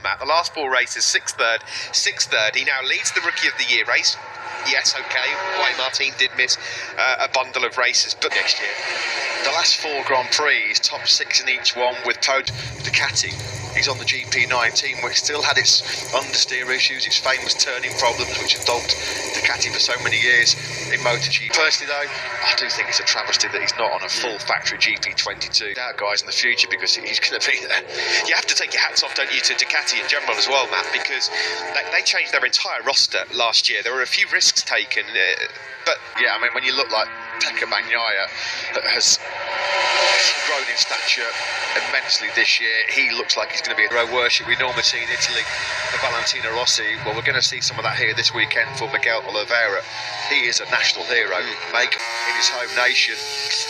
Matt. The last 4 races, 6th, 3rd. He now leads the Rookie of the Year race. Yes, okay, Juan Martin did miss a bundle of races, but next year. The last 4 Grand Prix, he's top 6 in each one with Ducati. He's on the GP19, which still had its understeer issues, its famous turning problems, which have dogged Ducati for so many years in MotoGP. Personally, though, I do think it's a travesty that he's not on a full factory GP22. Doubt guys in the future because he's going to be there. You have to take your hats off, don't you, to Ducati in general as well, Matt, because they changed their entire roster last year. There were a few risks taken, but yeah, I mean, when you look like Pecco Bagnaia has grown in stature immensely this year, he looks like he's going to be a hero worship we normally see in Italy for Valentino Rossi. Well, we're going to see some of that here this weekend for Miguel Oliveira. He is a national hero, mate, in his home nation.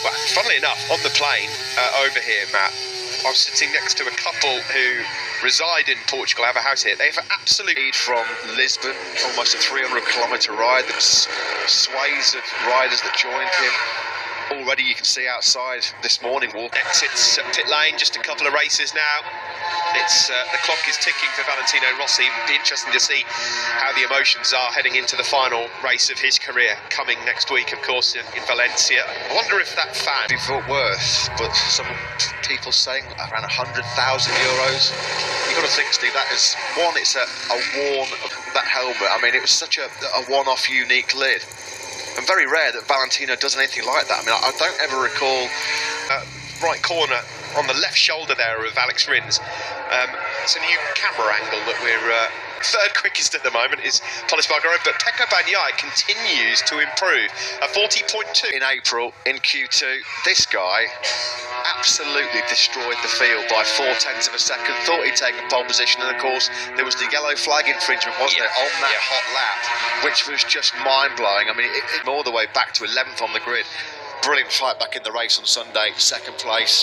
Well, funnily enough, on the plane over here, Matt, I was sitting next to a couple who reside in Portugal, have a house here. They have absolute lead from Lisbon, almost a 300-kilometre ride. There's sways of riders that joined him. Already you can see outside this morning walk. Exits pit lane, just a couple of races now. It's the clock is ticking for Valentino Rossi. It'll be interesting to see how the emotions are heading into the final race of his career, coming next week, of course, in Valencia. I wonder if that fan... Be thought worth, but some people saying around €100,000. You've got to think, Steve, that is one. It's a worn that helmet. I mean, it was such a one-off, unique lid. And very rare that Valentino does anything like that. I mean, I don't ever recall... right corner on the left shoulder there of Alex Rins. It's a new camera angle that we're... third quickest at the moment is Pol Espargaro, but Pecco Bagnaia continues to improve. A 40.2 in April in Q2. This guy absolutely destroyed the field by 0.4 of a second. Thought he'd take a pole position, and of course there was the yellow flag infringement, wasn't it, on that hot lap, which was just mind-blowing. I mean, it all the way back to 11th on the grid. Brilliant fight back in the race on Sunday, 2nd place.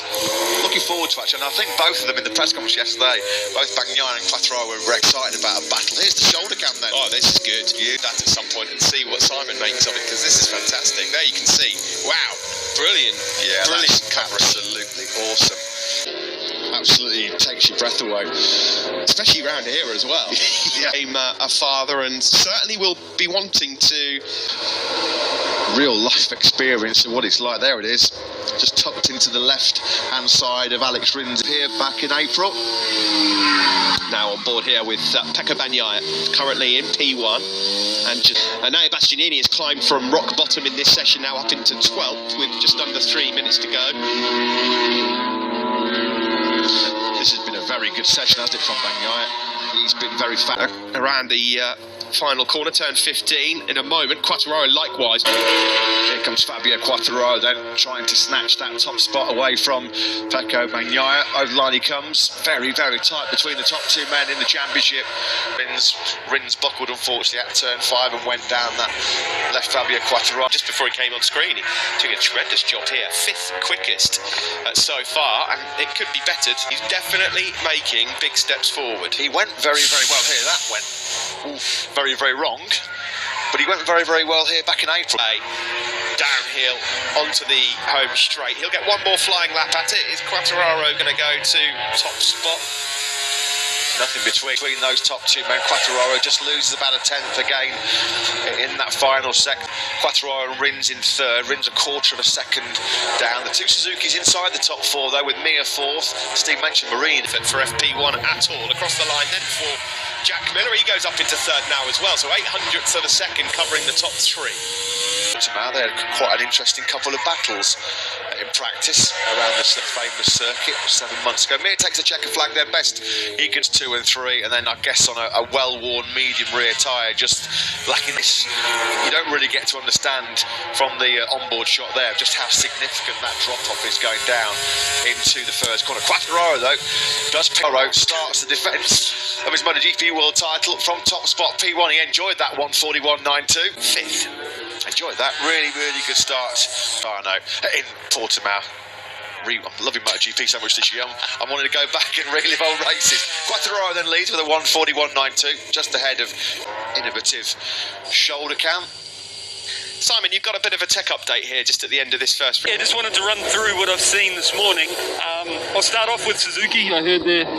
Looking forward to it, and I think both of them in the press conference yesterday, both Bagnaia and Quartararo were very excited about a battle. Here's the shoulder cam then. Oh, this is good. You that at some point and see what Simon makes of it, because this is fantastic. There you can see. Wow, brilliant. Yeah, brilliant that's absolutely awesome. Absolutely takes your breath away, especially around here as well. Yeah. I'm a father and certainly will be wanting to real life experience of what it's like. There it is, just tucked into the left hand side of Alex Rins here back in April. Now on board here with Pecco Bagnaia, currently in P1, and now Bastianini has climbed from rock bottom in this session now up into 12th with just under 3 minutes to go. This has been a very good session, hasn't it, from Bagnaia? He's been very fast. Around the final corner, turn 15 in a moment. Quartararo likewise. Here comes Fabio Quartararo then, trying to snatch that top spot away from Pecco Bagnaia. Over the line he comes, very, very tight between the top 2 men in the championship. Rins buckled, unfortunately, at turn 5 and went down that left Fabio Quartararo. Just before he came on screen, he took a tremendous job here. 5th quickest so far, and it could be bettered. He's definitely making big steps forward. He went very, very well here. That went very, very wrong, but he went very, very well here back in April. Downhill onto the home straight. He'll get one more flying lap at it. Is Quartararo going to go to top spot? Nothing between those top 2 men. Quartararo just loses about a 10th again in that final second. Quartararo and Rins in 3rd. Rins a 1/4 of a second down. The 2 Suzukis inside the top 4 though, with Mir 4th. Steve mentioned Marine for FP1 at all. Across the line then for Jack Miller. He goes up into 3rd now as well, so 0.08 of a second covering the top 3. They had quite an interesting couple of battles in practice around this famous circuit 7 months ago. Mir takes a checker flag there, best he gets 2 and 3, and then I guess on a well-worn medium rear tyre, just lacking this. You don't really get to understand from the onboard shot there just how significant that drop-off is going down into the first corner. Quartararo though does starts the defence of his MotoGP world title from top spot P1. He enjoyed that 1:41.92. 5th. Enjoyed that. Really, really good start. I know. In Portimao. I'm loving MotoGP so much this year. I'm wanting to go back and relive old races. Quartararo then leads with a 1:41.92, just ahead of innovative shoulder cam. Simon, you've got a bit of a tech update here just at the end of this first. Yeah, just wanted to run through what I've seen this morning. I'll start off with Suzuki. I heard there